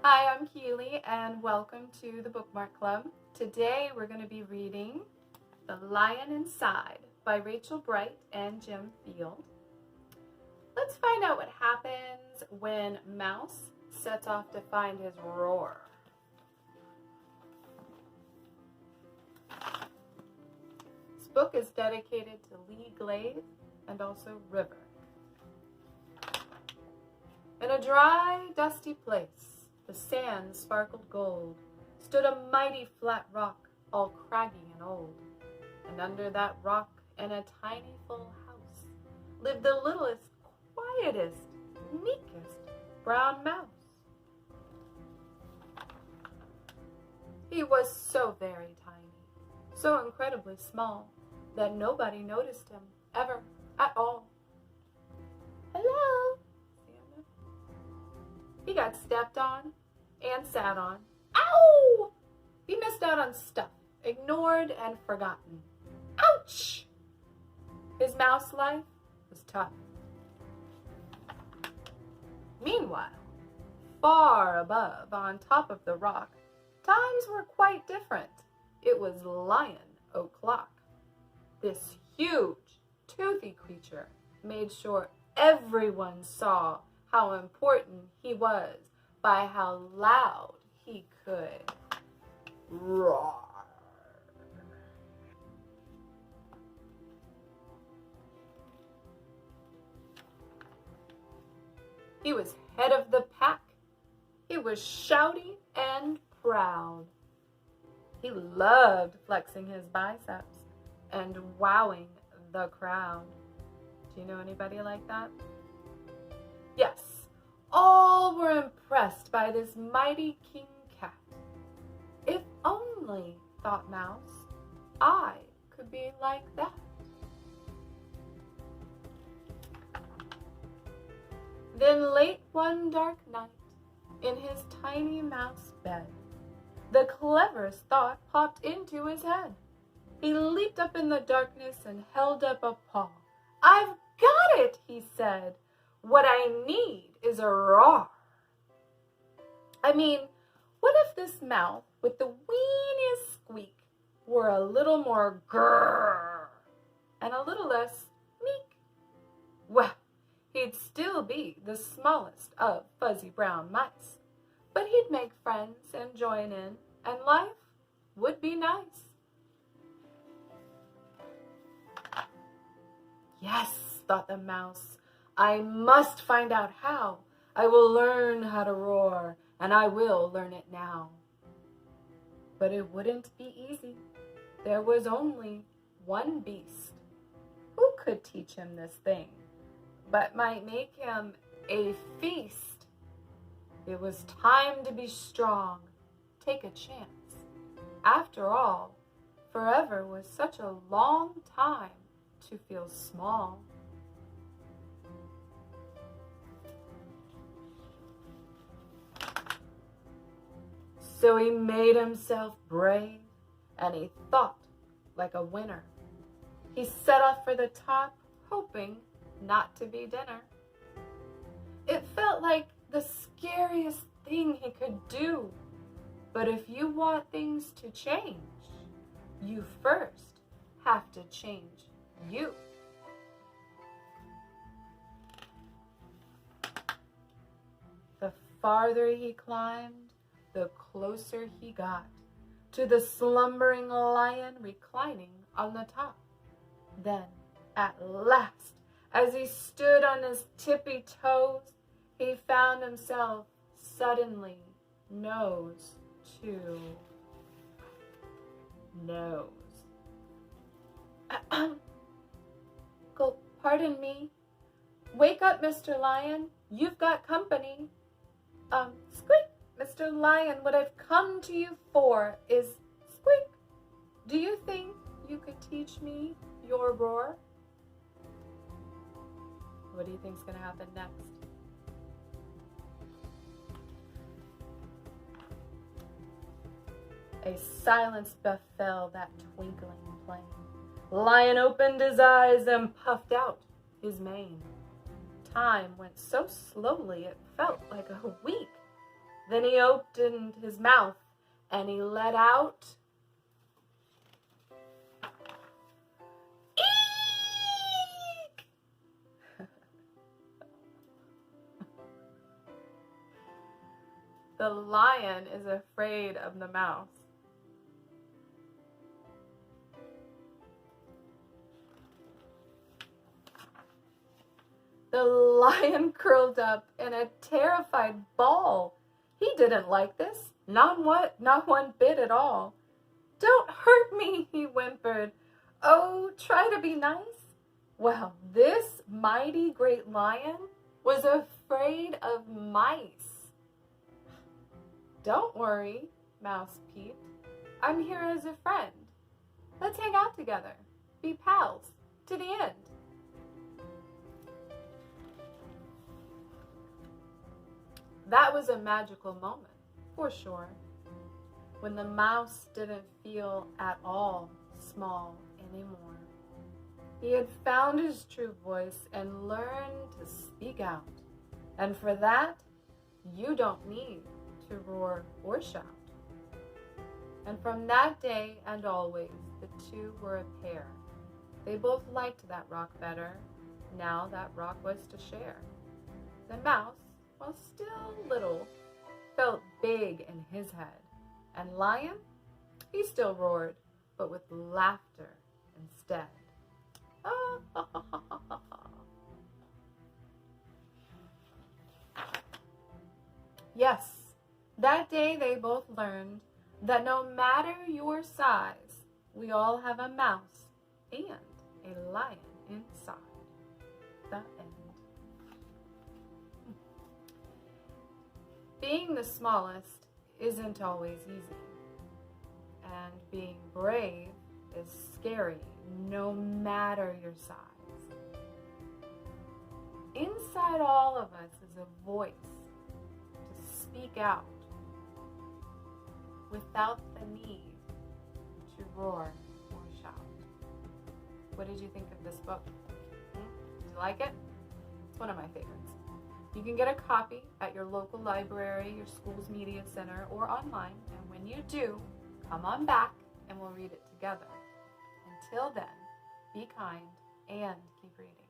Hi, I'm Kealy, and welcome to the Bookmark Club. Today we're going to be reading The Lion Inside by Rachel Bright and Jim Field. Let's find out what happens when Mouse sets off to find his roar. This book is dedicated to Lee Glade and also River. In a dry, dusty place, the sand sparkled gold, stood a mighty flat rock, all craggy and old. And under that rock, in a tiny full house, lived the littlest, quietest, meekest brown mouse. He was so very tiny, so incredibly small, that nobody noticed him, ever, at all. Hello! He got stepped on and sat on. Ow! He missed out on stuff, ignored and forgotten. Ouch! His mouse life was tough. Meanwhile, far above, on top of the rock, times were quite different. It was Lion O'Clock. This huge, toothy creature made sure everyone saw how important he was by how loud he could roar. He was head of the pack. He was shouty and proud. He loved flexing his biceps and wowing the crowd. Do you know anybody like that? Yes, all were impressed by this mighty king cat. If only, thought Mouse, I could be like that. Then late one dark night, in his tiny mouse bed, the cleverest thought popped into his head. He leaped up in the darkness and held up a paw. "I've got it," he said. "What I need is a roar." I mean, what if this mouth with the weeniest squeak were a little more grrr and a little less meek? Well, he'd still be the smallest of fuzzy brown mice, but he'd make friends and join in, and life would be nice. Yes, thought the mouse, I must find out how. I will learn how to roar, and I will learn it now. But it wouldn't be easy. There was only one beast who could teach him this thing, but might make him a feast. It was time to be strong, take a chance. After all, forever was such a long time to feel small. So he made himself brave, and he thought like a winner. He set off for the top, hoping not to be dinner. It felt like the scariest thing he could do. But if you want things to change, you first have to change you. The farther he climbed, the closer he got to the slumbering lion reclining on the top. Then, at last, as he stood on his tippy toes, he found himself suddenly nose to nose. Pardon me. Wake up, Mr. Lion. You've got company. Squeak, Mr. Lion, what I've come to you for is squeak. Do you think you could teach me your roar? What do you think's going to happen next? A silence befell that twinkling plain. Lion opened his eyes and puffed out his mane. Time went so slowly it felt like a week. Then he opened his mouth and he let out eek! The lion is afraid of the mouse. The lion curled up in a terrified ball. He didn't like this, not one bit at all. "Don't hurt me," he whimpered. "Oh, try to be nice." Well, this mighty great lion was afraid of mice. "Don't worry," Mouse peeped. "I'm here as a friend. Let's hang out together, be pals, to the end." That was a magical moment, for sure, when the mouse didn't feel at all small anymore. He had found his true voice and learned to speak out. And for that, you don't need to roar or shout. And from that day and always, the two were a pair. They both liked that rock better. Now that rock was to share. The mouse, while still little, felt big in his head. And Lion, he still roared, but with laughter instead. Yes, that day they both learned that no matter your size, we all have a mouse and a lion inside. The end. Being the smallest isn't always easy, and being brave is scary no matter your size. Inside all of us is a voice to speak out without the need to roar or shout. What did you think of this book? Did you like it? It's one of my favorites. You can get a copy at your local library, your school's media center, or online. And when you do, come on back and we'll read it together. Until then, be kind and keep reading.